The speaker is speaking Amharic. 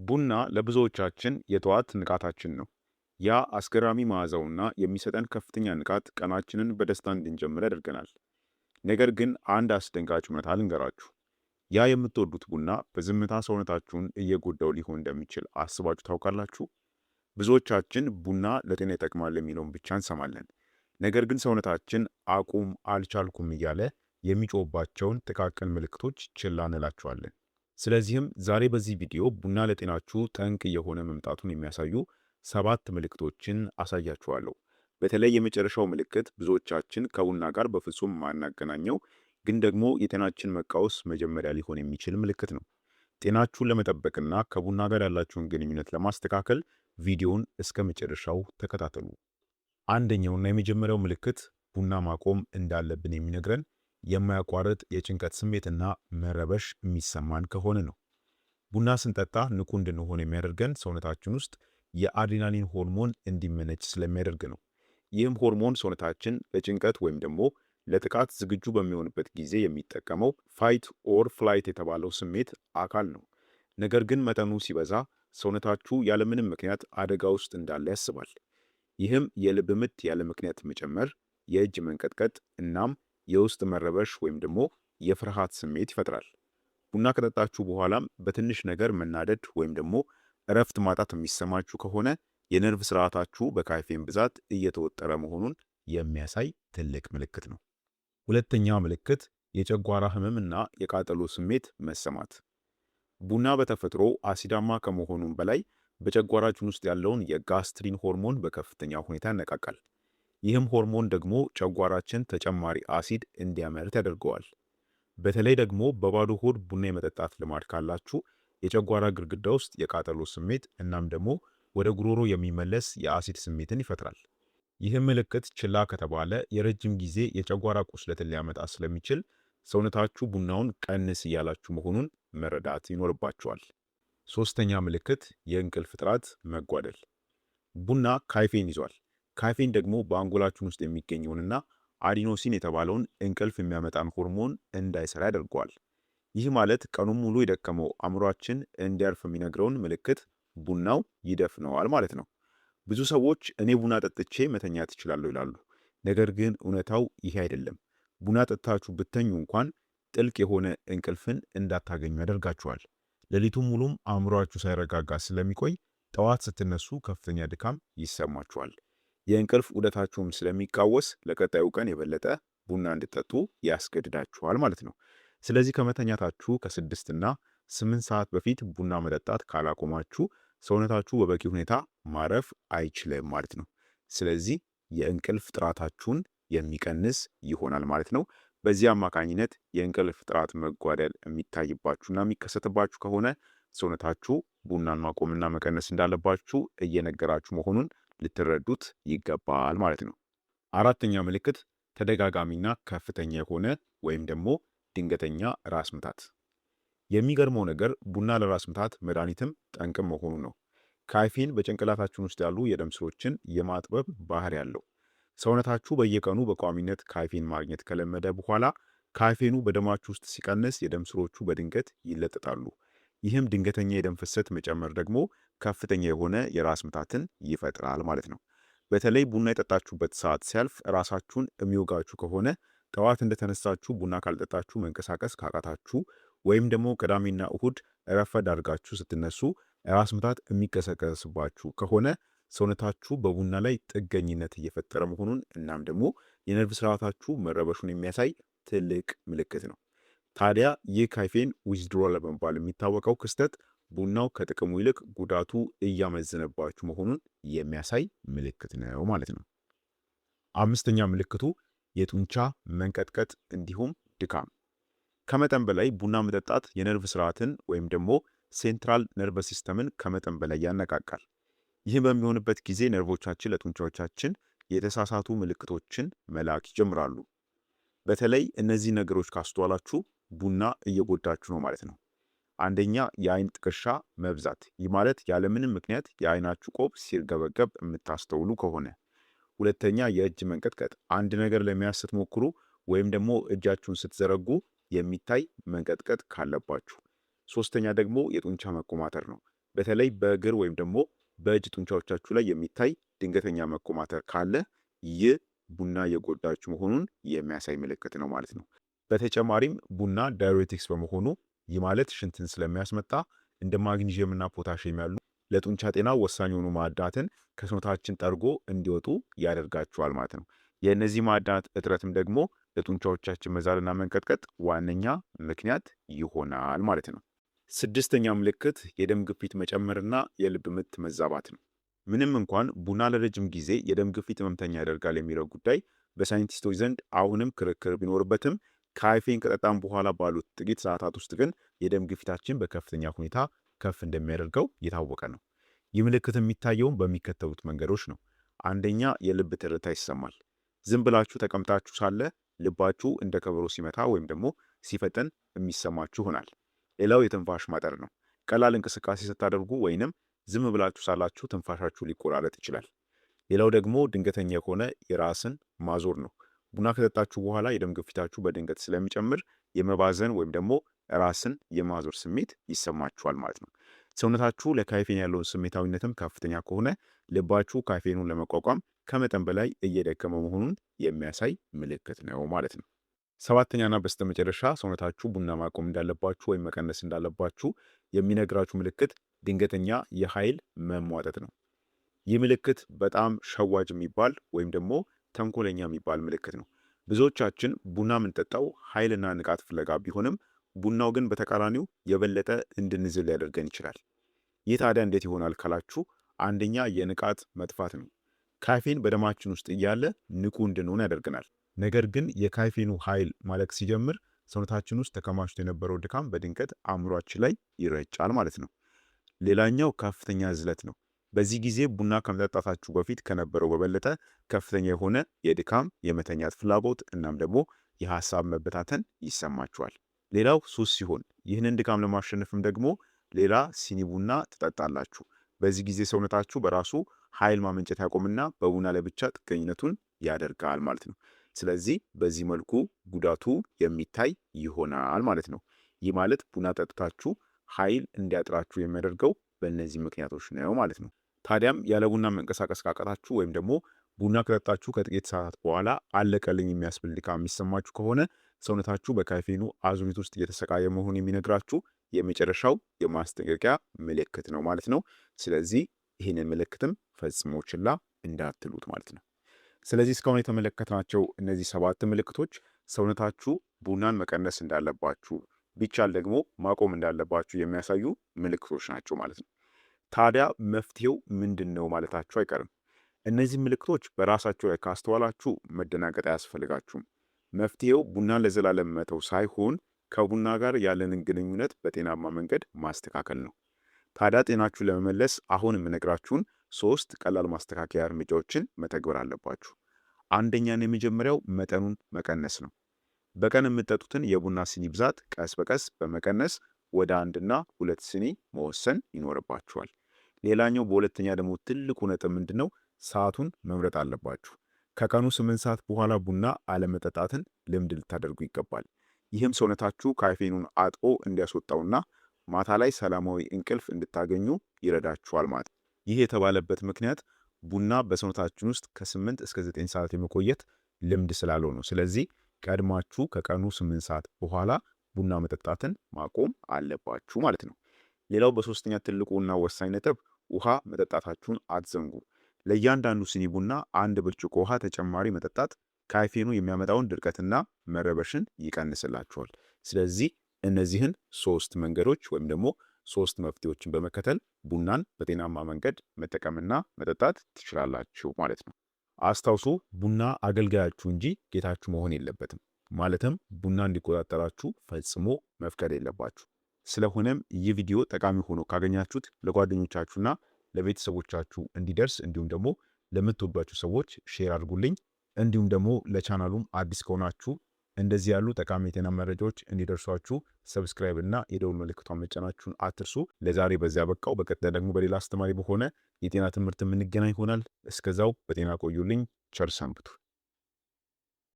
ቡና ለብዙዎቻችን የጠዋት ንቃታችን ነው። ያ አስገራሚ መዓዛውና የሚሰጠን ከፍተኛ ንቃት ቀናችንን በደስታ እንድንጀምር ያደርገናል። ነገር ግን አንድ አስደንጋጭ እውነታ ልንገራችሁ። ያ የምትወዱት ቡና በዝምታ ሰውነታችሁን እየጎዳው ሊሆን እንደሚችል አስባችሁ ታውቃላችሁ? ብዙዎቻችን ቡና ለጤና ይጠቅማል የሚለውን ብቻ እንሰማለን። ነገር ግን ሰውነታችን አቁም፣ አልቻልኩም እያለ የሚጮህባቸውን ጥቃቅን ምልክቶች ችላ እንላቸዋለን። ስለዚህም ዛሬ በዚህ ቪዲዮ ቡና ለጤናችሁ ጠንቅ እየሆነ መምጣቱን የሚያሳዩ 7 ምልክቶችን አሳያችኋለሁ። በተለይ የመጨረሻው ምልክት ብዙዎቻችን ከቡና ጋር በፍጹም ማናገናኘው ግን ደግሞ የጤናችን መቃወስ መጀመሪያ ሊሆን የሚችል ምልክት ነው። ጤናችሁን ለመጠበቅና ከቡና ጋር ያላችሁን ግንኙነት ለማስተካከል ቪዲዮውን እስከ መጨረሻው ተከታተሉ። አንደኛውና የመጀመሪያው ምልክት ቡና ማቆም እንዳለብን የሚነግረን የማያቋርጥ የጭንቀት ስሜትና መረበሽ የሚሰማን ከሆነ ነው። ቡና ስንጠጣ ንቁ እንድንሆን የሚያደርገን ሰውነታችን ውስጥ የአድሬናሊን ሆርሞን እንዲመነጭ ስለሚያደርግ ነው። ይህም ሆርሞን ሰውነታችን ለጭንቀት ወይም ደግሞ ለጥቃት ዝግጁ በሚሆንበት ጊዜ የሚጠቀመው ፋይት ኦር ፍላይት የተባለው ስሜት አካል ነው። ነገር ግን መጠኑ ሲበዛ ሰውነታችሁ ያለምንም ምክንያት አደጋ ውስጥ እንዳለ ያስባል። ይህም የልብ ምት ያለ ምክንያት መጨመር፣ የእጅ መንቀጥቀጥ እናም የውስጥ መረበሽ ወይም ደግሞ የፍርሃት ስሜት ይፈጥራል። ቡና ከጠጣችሁ በኋላም በትንሽ ነገር መናደድ ወይም ደግሞ እረፍት ማጣት የሚሰማችሁ ከሆነ የነርቭ ስርዓታችሁ በካፌን ብዛት እየተወጠረ መሆኑን የሚያሳይ ትልቅ ምልክት ነው። ሁለተኛ ምልክት የጨጓራ ህመም እና የቃጠሎ ስሜት መሰማት። ቡና በተፈጥሮ አሲዳማ ከመሆኑም በላይ በጨጓራችን ውስጥ ያለውን የጋስትሪን ሆርሞን በከፍተኛ ሁኔታ ያነቃቃል። ይህም ሆርሞን ደግሞ ጨጓራችን ተጨማሪ አሲድ እንዲያመርት ያደርገዋል። በተለይ ደግሞ በባዶ ሆድ ቡና የመጠጣት ልማድ ካላችሁ የጨጓራ ግድግዳ ውስጥ የቃጠሎ ስሜት እናም ደግሞ ወደ ጉሮሮ የሚመለስ የአሲድ ስሜትን ይፈጥራል። ይህም ምልክት ችላ ከተባለ የረጅም ጊዜ የጨጓራ ቁስለትን ሊያመጣ ስለሚችል ሰውነታችሁ ቡናውን ቀንስ እያላችሁ መሆኑን መረዳት ይኖርባችኋል። ሶስተኛ ምልክት የእንቅልፍ ጥራት መጓደል። ቡና ካይፌን ይዟል። ካፌን ደግሞ በአንጎላችን ውስጥ የሚገኘውንና አዲኖሲን የተባለውን እንቅልፍ የሚያመጣን ሆርሞን እንዳይሰራ ያደርገዋል። ይህ ማለት ቀኑን ሙሉ የደከመው አእምሯችን እንዲያርፍ የሚነግረውን ምልክት ቡናው ይደፍነዋል ማለት ነው። ብዙ ሰዎች እኔ ቡና ጠጥቼ መተኛት እችላለሁ ይላሉ። ነገር ግን እውነታው ይሄ አይደለም። ቡና ጠጥታችሁ ብተኙ እንኳን ጥልቅ የሆነ እንቅልፍን እንዳታገኙ ያደርጋችኋል። ሌሊቱን ሙሉም አእምሯችሁ ሳይረጋጋ ስለሚቆይ ጠዋት ስትነሱ ከፍተኛ ድካም ይሰማችኋል። የእንቅልፍ ዑደታችሁም ስለሚቃወስ ለቀጣዩ ቀን የበለጠ ቡና እንድጠጡ ያስገድዳችኋል ማለት ነው። ስለዚህ ከመተኛታችሁ ከ6 እና 8 ሰዓት በፊት ቡና መጠጣት ካላቆማችሁ ሰውነታችሁ በበቂ ሁኔታ ማረፍ አይችልም ማለት ነው። ስለዚህ የእንቅልፍ ጥራታችሁን የሚቀንስ ይሆናል ማለት ነው። በዚህ አማካኝነት የእንቅልፍ ጥራት መጓደል የሚታይባችሁና የሚከሰትባችሁ ከሆነ ሰውነታችሁ ቡናን ማቆምና መቀነስ እንዳለባችሁ እየነገራችሁ መሆኑን ልትረዱት ይገባል ማለት ነው። አራተኛ ምልክት ተደጋጋሚና ከፍተኛ የሆነ ወይም ደግሞ ድንገተኛ ራስ ምታት። የሚገርመው ነገር ቡና ለራስ ምታት መድኃኒትም ጠንቅም መሆኑ ነው። ካፌን በጭንቅላታችን ውስጥ ያሉ የደም ስሮችን የማጥበብ ባህሪ ያለው። ሰውነታችሁ በየቀኑ በቋሚነት ካፌን ማግኘት ከለመደ በኋላ ካፌኑ በደማችሁ ውስጥ ሲቀንስ የደም ስሮቹ በድንገት ይለጠጣሉ። ይህም ድንገተኛ የደም ፍሰት መጨመር ደግሞ ከፍተኛ የሆነ የራስ ምታትን ይፈጥራል ማለት ነው። በተለይ ቡና የጠጣችሁበት ሰዓት ሲያልፍ ራሳችሁን የሚወጋችሁ ከሆነ ጠዋት እንደተነሳችሁ ቡና ካልጠጣችሁ መንቀሳቀስ ካቃታችሁ ወይም ደግሞ ቅዳሜና እሁድ ረፈድ አድርጋችሁ ስትነሱ ራስ ምታት የሚቀሰቀስባችሁ ከሆነ ሰውነታችሁ በቡና ላይ ጥገኝነት እየፈጠረ መሆኑን እናም ደግሞ የነርቭ ስርዓታችሁ መረበሹን የሚያሳይ ትልቅ ምልክት ነው። ታዲያ ይህ ካፌን ዊዝድሮል በመባል የሚታወቀው ክስተት ቡናው ከጥቅሙ ይልቅ ጉዳቱ እያመዘነባችሁ መሆኑን የሚያሳይ ምልክት ነው ማለት ነው። አምስተኛ ምልክቱ የጡንቻ መንቀጥቀጥ እንዲሁም ድካም። ከመጠን በላይ ቡና መጠጣት የነርቭ ስርዓትን ወይም ደግሞ ሴንትራል ነርቨስ ሲስተምን ከመጠን በላይ ያነቃቃል። ይህ በሚሆንበት ጊዜ ነርቮቻችን ለጡንቻዎቻችን የተሳሳቱ ምልክቶችን መላክ ይጀምራሉ። በተለይ እነዚህ ነገሮች ካስተዋላችሁ ቡና እየጎዳችሁ ነው ማለት ነው። አንደኛ የአይን ጥቅሻ መብዛት። ይህ ማለት ያለምንም ምክንያት የአይናችሁ ቆብ ሲርገበገብ የምታስተውሉ ከሆነ። ሁለተኛ የእጅ መንቀጥቀጥ። አንድ ነገር ለመያዝ ስትሞክሩ ወይም ደግሞ እጃችሁን ስትዘረጉ የሚታይ መንቀጥቀጥ ካለባችሁ። ሶስተኛ ደግሞ የጡንቻ መኮማተር ነው። በተለይ በእግር ወይም ደግሞ በእጅ ጡንቻዎቻችሁ ላይ የሚታይ ድንገተኛ መኮማተር ካለ ይህ ቡና የጎዳችሁ መሆኑን የሚያሳይ ምልክት ነው ማለት ነው። በተጨማሪም ቡና ዳዩሬቲክስ በመሆኑ ይህ ማለት ሽንትን ስለሚያስመጣ እንደ ማግኒዥየም እና ፖታሽየም ያሉ ለጡንቻ ጤና ወሳኝ የሆኑ ማዕድናትን ከሰውነታችን ጠርጎ እንዲወጡ ያደርጋቸዋል ማለት ነው። የእነዚህ ማዕድናት እጥረትም ደግሞ ለጡንቻዎቻችን መዛልና መንቀጥቀጥ ዋነኛ ምክንያት ይሆናል ማለት ነው። ስድስተኛ ምልክት የደም ግፊት መጨመርና የልብ ምት መዛባት ነው። ምንም እንኳን ቡና ለረጅም ጊዜ የደም ግፊት ህመምተኛ ያደርጋል የሚለው ጉዳይ በሳይንቲስቶች ዘንድ አሁንም ክርክር ቢኖርበትም ካፌን ከጠጣም በኋላ ባሉት ጥቂት ሰዓታት ውስጥ ግን የደም ግፊታችን በከፍተኛ ሁኔታ ከፍ እንደሚያደርገው የታወቀ ነው። ይህ ምልክት የሚታየውም በሚከተሉት መንገዶች ነው። አንደኛ፣ የልብ ትርታ ይሰማል። ዝም ብላችሁ ተቀምጣችሁ ሳለ ልባችሁ እንደ ከበሮ ሲመታ ወይም ደግሞ ሲፈጥን የሚሰማችሁ ይሆናል። ሌላው የትንፋሽ ማጠር ነው። ቀላል እንቅስቃሴ ስታደርጉ ወይንም ዝም ብላችሁ ሳላችሁ ትንፋሻችሁ ሊቆራረጥ ይችላል። ሌላው ደግሞ ድንገተኛ የሆነ የራስን ማዞር ነው። ቡና ከጠጣችሁ በኋላ የደም ግፊታችሁ በድንገት ስለሚጨምር የመባዘን ወይም ደግሞ ራስን የማዞር ስሜት ይሰማችኋል ማለት ነው። ሰውነታችሁ ለካፌን ያለውን ስሜታዊነትም ከፍተኛ ከሆነ ልባችሁ ካፌኑን ለመቋቋም ከመጠን በላይ እየደከመ መሆኑን የሚያሳይ ምልክት ነው ማለት ነው። ሰባተኛና በስተመጨረሻ ሰውነታችሁ ቡና ማቆም እንዳለባችሁ ወይም መቀነስ እንዳለባችሁ የሚነግራችሁ ምልክት ድንገተኛ የኃይል መሟጠጥ ነው። ይህ ምልክት በጣም ሸዋጅ የሚባል ወይም ደግሞ ተንኮለኛ የሚባል ምልክት ነው። ብዙዎቻችን ቡና የምንጠጣው ኃይልና ንቃት ፍለጋ ቢሆንም ቡናው ግን በተቃራኒው የበለጠ እንድንዝል ሊያደርገን ይችላል። ይህ ታዲያ እንዴት ይሆናል ካላችሁ፣ አንደኛ የንቃት መጥፋት ነው። ካፌን በደማችን ውስጥ እያለ ንቁ እንድንሆን ያደርገናል። ነገር ግን የካፌኑ ኃይል ማለቅ ሲጀምር ሰውነታችን ውስጥ ተከማችቶ የነበረው ድካም በድንገት አእምሯችን ላይ ይረጫል ማለት ነው። ሌላኛው ከፍተኛ ዝለት ነው። በዚህ ጊዜ ቡና ከመጠጣታችሁ በፊት ከነበረው በበለጠ ከፍተኛ የሆነ የድካም የመተኛት ፍላጎት እናም ደግሞ የሐሳብ መበታተን ይሰማችኋል። ሌላው ሱስ ሲሆን ይህንን ድካም ለማሸነፍም ደግሞ ሌላ ሲኒ ቡና ትጠጣላችሁ። በዚህ ጊዜ ሰውነታችሁ በራሱ ኃይል ማመንጨት ያቆምና በቡና ላይ ብቻ ጥገኝነቱን ያደርጋል ማለት ነው። ስለዚህ በዚህ መልኩ ጉዳቱ የሚታይ ይሆናል ማለት ነው። ይህ ማለት ቡና ጠጥታችሁ ኃይል እንዲያጥራችሁ የሚያደርገው በእነዚህ ምክንያቶች ነው ማለት ነው። ታዲያም ያለ ቡና መንቀሳቀስ ካቃታችሁ ወይም ደግሞ ቡና ከጠጣችሁ ከጥቂት ሰዓታት በኋላ አለቀልኝ የሚያስብል ድካም የሚሰማችሁ ከሆነ ሰውነታችሁ በካፌኑ አዙሪት ውስጥ እየተሰቃየ መሆኑን የሚነግራችሁ የመጨረሻው የማስጠንቀቂያ ምልክት ነው ማለት ነው። ስለዚህ ይህንን ምልክትም ፈጽሞ ችላ እንዳትሉት ማለት ነው። ስለዚህ እስካሁን የተመለከትናቸው እነዚህ 7 ምልክቶች ሰውነታችሁ ቡናን መቀነስ እንዳለባችሁ ቢቻል ደግሞ ማቆም እንዳለባችሁ የሚያሳዩ ምልክቶች ናቸው ማለት ነው። ታዲያ መፍትሄው ምንድን ነው ማለታችሁ አይቀርም። እነዚህ ምልክቶች በራሳቸው ላይ ካስተዋላችሁ መደናገጥ አያስፈልጋችሁም። መፍትሄው ቡናን ለዘላለም መተው ሳይሆን ከቡና ጋር ያለንን ግንኙነት በጤናማ መንገድ ማስተካከል ነው። ታዲያ ጤናችሁን ለመመለስ አሁን የምነግራችሁን 3 ቀላል ማስተካከያ እርምጃዎችን መተግበር አለባችሁ። አንደኛና የመጀመሪያው መጠኑን መቀነስ ነው። በቀን የምትጠጡትን የቡና ሲኒ ብዛት ቀስ በቀስ በመቀነስ ወደ 1 እና 2 ሲኒ መወሰን ይኖርባችኋል። ሌላኛው በሁለተኛ ደግሞ ትልቁ ነጥብ ምንድነው? ሰዓቱን መምረጥ አለባችሁ። ከቀኑ 8 ሰዓት በኋላ ቡና አለመጠጣትን ልምድ ልታደርጉ ይገባል። ይህም ሰውነታችሁ ካፌኑን አጥቦ እንዲያስወጣውና ማታ ላይ ሰላማዊ እንቅልፍ እንድታገኙ ይረዳችኋል ማለት ነው። ይህ የተባለበት ምክንያት ቡና በሰውነታችን ውስጥ ከ8 እስከ 9 ሰዓት የመቆየት ልምድ ስላለው ነው። ስለዚህ ቀድማችሁ ከቀኑ 8 ሰዓት በኋላ ቡና መጠጣትን ማቆም አለባችሁ ማለት ነው። ሌላው በሶስተኛ ትልቁና ወሳኝ ነጥብ ውሃ መጠጣታችሁን አትዘንጉ። ለእያንዳንዱ ሲኒ ቡና 1 ብርጭቆ ውሃ ተጨማሪ መጠጣት ካፌኑ የሚያመጣውን ድርቀትና መረበሽን ይቀንስላችኋል። ስለዚህ እነዚህን 3 መንገዶች ወይም ደግሞ 3 መፍትሄዎችን በመከተል ቡናን በጤናማ መንገድ መጠቀምና መጠጣት ትችላላችሁ ማለት ነው። አስታውሱ፣ ቡና አገልጋያችሁ እንጂ ጌታችሁ መሆን የለበትም። ማለትም ቡና እንዲቆጣጠራችሁ ፈጽሞ መፍቀድ የለባችሁ። ስለሆነም ይህ ቪዲዮ ጠቃሚ ሆኖ ካገኛችሁት ለጓደኞቻችሁና ለቤተሰቦቻችሁ እንዲደርስ እንዲሁም ደግሞ ለምትወዷቸው ሰዎች ሼር አድርጉልኝ። እንዲሁም ደግሞ ለቻናሉም አዲስ ከሆናችሁ እንደዚህ ያሉ ጠቃሚ የጤና መረጃዎች እንዲደርሷችሁ ሰብስክራይብ እና የደውል ምልክቷን መጫናችሁን አትርሱ። ለዛሬ በዚያ በቃው። በቀጣይ ደግሞ በሌላ አስተማሪ በሆነ የጤና ትምህርት የምንገናኝ ይሆናል። እስከዛው በጤና ቆዩልኝ። ቸር ሰንብቱ።